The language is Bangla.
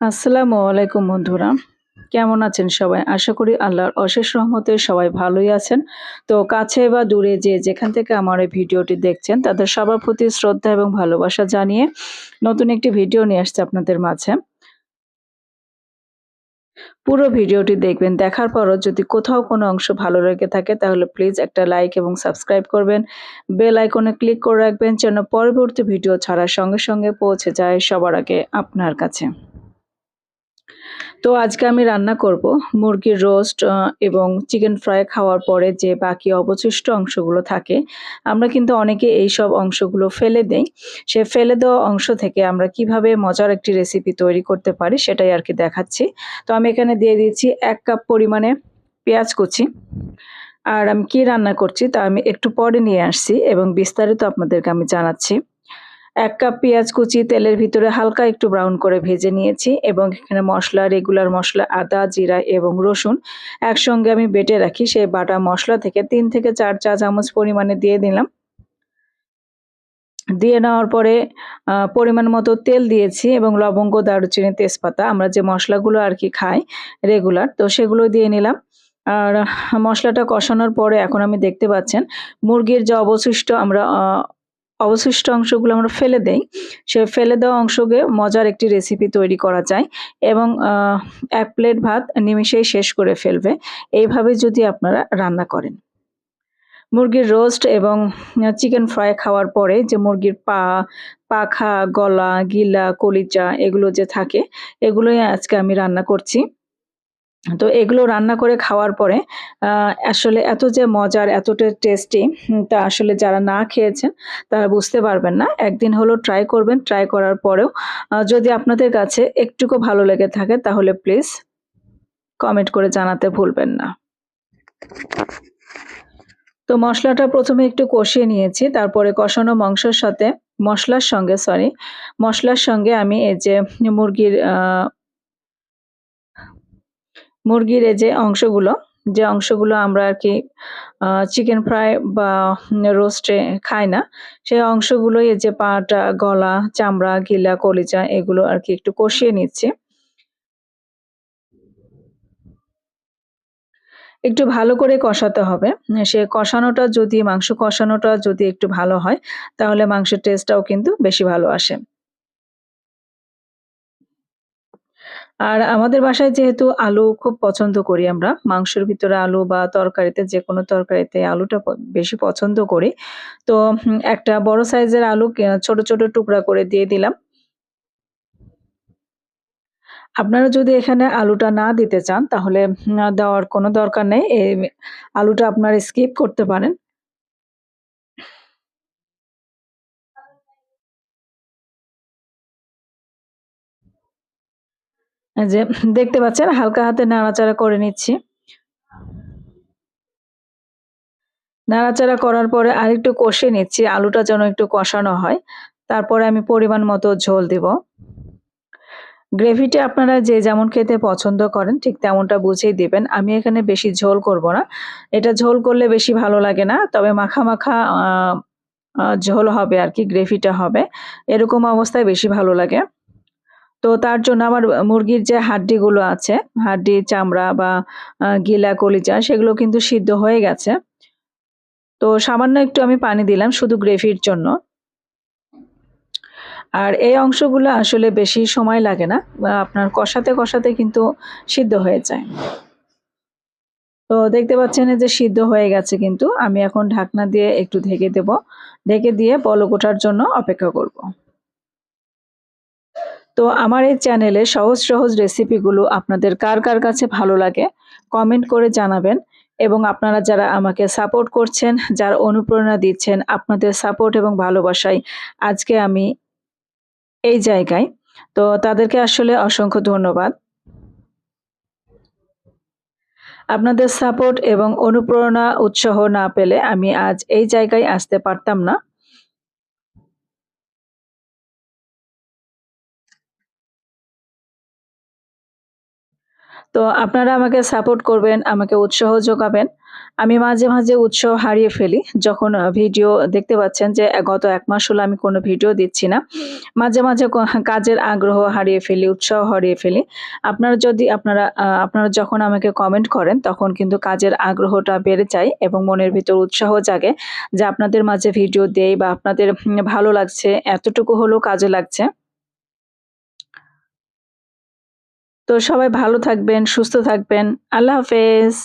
আসসালামু আলাইকুম বন্ধুরা। কেমন আছেন সবাই? আশা করি আল্লাহর অশেষ রহমতে সবাই ভালোই আছেন। তো কাছে বা দূরে যে যেখান থেকে আমার এই ভিডিওটি দেখছেন তাদের সবার প্রতি শ্রদ্ধা এবং ভালোবাসা জানিয়ে নতুন একটি ভিডিও নিয়ে আসছি আপনাদের মাঝে। পুরো ভিডিওটি দেখবেন। দেখার পরও যদি কোথাও কোনো অংশ ভালো লেগে থাকে তাহলে প্লিজ একটা লাইক এবং সাবস্ক্রাইব করবেন। বেল আইকনে ক্লিক করে রাখবেন যেন পরবর্তী ভিডিও ছাড়ার সঙ্গে, সঙ্গে পৌঁছে যায় সবার আগে আপনার কাছে। তো আজকে আমি রান্না করব মুরগির রোস্ট এবং চিকেন ফ্রাই খাওয়ার পরে যে বাকি অবশিষ্ট অংশগুলো থাকে, আমরা কিন্তু অনেকে এইসব অংশগুলো ফেলে দেই। সে ফেলে দেওয়া অংশ থেকে আমরা কিভাবে মজার একটি রেসিপি তৈরি করতে পারি সেটাই আরকি দেখাচ্ছি। তো আমি এখানে দিয়ে দিচ্ছি ১ কাপ পরিমাণে পেঁয়াজ কুচি। আর আমি কি রান্না করছি তা আমি একটু পরে নিয়ে আসছি এবং বিস্তারিত আপনাদেরকে আমি জানাচ্ছি। ১ কাপ পেঁয়াজ কুচি তেলের ভিতরে হালকা একটু ব্রাউন করে ভেজে নিয়েছি এবং এখানে মসলা, রেগুলার মসলা আদা, জিরা এবং রসুন একসঙ্গে আমি বেটে রাখি। সেই বাটা মসলা থেকে ৩ থেকে ৪ চা চামচ পরিমাণে দিয়ে দিলাম। দিয়ে নেওয়ার পরে পরিমাণ মতো তেল দিয়েছি এবং লবঙ্গ, দারুচিনি, তেজপাতা আমরা যে মসলাগুলো আরকি খাই রেগুলার তো সেগুলো দিয়ে নিলাম। আর মসলাটা কষানোর পরে এখন আমি দেখতে পাচ্ছেন মুরগির যে অবশিষ্ট অংশগুলো আমরা ফেলে দেই। সে ফেলে দেওয়া অংশকে মজার একটি রেসিপি তৈরি করা যায় এবং ১ প্লেট ভাত নিমিষেই শেষ করে ফেলবে। এইভাবে যদি আপনারা রান্না করেন। মুরগির রোস্ট এবং চিকেন ফ্রাই খাওয়ার পরে যে মুরগির পাখা, গলা, গিলা, কলিজা এগুলো যে থাকে এগুলোই আজকে আমি রান্না করছি। তো এগুলো রান্না করে খাওয়ার পরে আ আসলে এত যে মজার, এতটা টেস্টি তা আসলে যারা না খেয়েছেন তারা বুঝতে পারবেন না। একদিন হলেও ট্রাই করবেন। ট্রাই করার পরেও যদি আপনাদের কাছে একটুকু ভালো লেগে থাকে তাহলে প্লিজ কমেন্ট করে জানাতে ভুলবেন না। তো মসলাটা ১ম এ একটু কষিয়ে নিয়েছি। তারপরে কষানো মসলার সঙ্গে আমি এই যে মুরগির আ মুরগির এই যে অংশগুলো আমরা আরকি চিকেন ফ্রাই বা রোস্টে খাই না, সেই অংশগুলোই এই যে পাটা, গলা, চামড়া, গিলা, কলিজা এগুলো আরকি একটু কষিয়ে নিচ্ছি। একটু ভালো করে কষাতে হবে। মাংস কষানোটা যদি একটু ভালো হয়, তাহলে মাংসের টেস্টটাও কিন্তু বেশি ভালো আসে। আর আমাদের বাসায় যেহেতু আলু খুব পছন্দ করি আমরা, মাংসের ভিতরে আলু বা তরকারিতে যেকোনো তরকারিতে আলুটা বেশি পছন্দ করি। তো একটা বড় সাইজের আলু ছোট, ছোট টুকরা করে দিয়ে দিলাম। আপনারা যদি এখানে আলুটা না দিতে চান তাহলে দেওয়ার কোনো দরকার নেই। আলুটা আপনারা স্কিপ করতে পারেন। এই যে দেখতে পাচ্ছেন হালকা হাতে নাড়াচাড়া করে নিচ্ছি। নাড়াচাড়া করার পরে আরেকটু কষিয়ে নিচ্ছি, আলুটা যেন একটু কষানো হয়। তারপরে আমি পরিমাণ মতো ঝোল দিব। গ্রেভিটা আপনারা যে যেমন খেতে পছন্দ করেন ঠিক তেমনটা বুঝেই দিবেন। আমি এখানে বেশি ঝোল করব না। এটা ঝোল করলে বেশি ভালো লাগে না। তবে মাখা, মাখা আ আ ঝোল হবে আরকি, গ্রেভিটা হবে। এরকম অবস্থায় বেশি ভালো লাগে। তো তার জন্য আমার মুরগির যে হাড্ডিগুলো আছে, হাড্ডি, চামড়া বা গিলা, কলিজা সেগুলো কিন্তু সিদ্ধ হয়ে গেছে। তো সামান্য একটু আমি পানি দিলাম শুধু গ্রেভির জন্য। আর এই অংশগুলো আসলে বেশি সময় লাগে না। আপনার কষাতে, কষাতে কিন্তু সিদ্ধ হয়ে যায়। তো দেখতে পাচ্ছেন এই যে সিদ্ধ হয়ে গেছে কিন্তু। আমি এখন ঢাকনা দিয়ে একটু ঢেকে দেব। ঢেকে দিয়ে বলক ওঠার জন্য অপেক্ষা করব। তো আমার এই চ্যানেলে সহজ, সহজ রেসিপিগুলো আপনাদের কার কাছে ভালো লাগে কমেন্ট করে জানাবেন এবং আপনারা যারা আমাকে সাপোর্ট করছেন, যারা অনুপ্রেরণা দিচ্ছেন, আপনাদের সাপোর্ট এবং ভালোবাসায় আজকে আমি এই জায়গায়। তো তাদেরকে আসলে অসংখ্য ধন্যবাদ। আপনাদের সাপোর্ট এবং অনুপ্রেরণা, উৎসাহ না পেলে আমি আজ এই জায়গায় আসতে পারতাম না। তো আপনারা আমাকে সাপোর্ট করবেন, আমাকে উৎসাহ যোগাবেন। আমি মাঝে, মাঝে উৎসাহ হারিয়ে ফেলি। যখন ভিডিও দেখতে পাচ্ছেন যে গত ১ মাস হলো আমি কোনো ভিডিও দিচ্ছি না। মাঝে, মাঝে কাজের আগ্রহ হারিয়ে ফেলি, উৎসাহ হারিয়ে ফেলি। আপনারা যখন আমাকে কমেন্ট করেন তখন কিন্তু কাজের আগ্রহটা বেড়ে যায় এবং মনের ভিতর উৎসাহ জাগে যে আপনাদের মাঝে ভিডিও দেই বা আপনাদের ভালো লাগছে, এতটুকু হলেও কাজে লাগছে। তো সবাই ভালো থাকবেন, সুস্থ থাকবেন। আল্লাহ হাফেজ।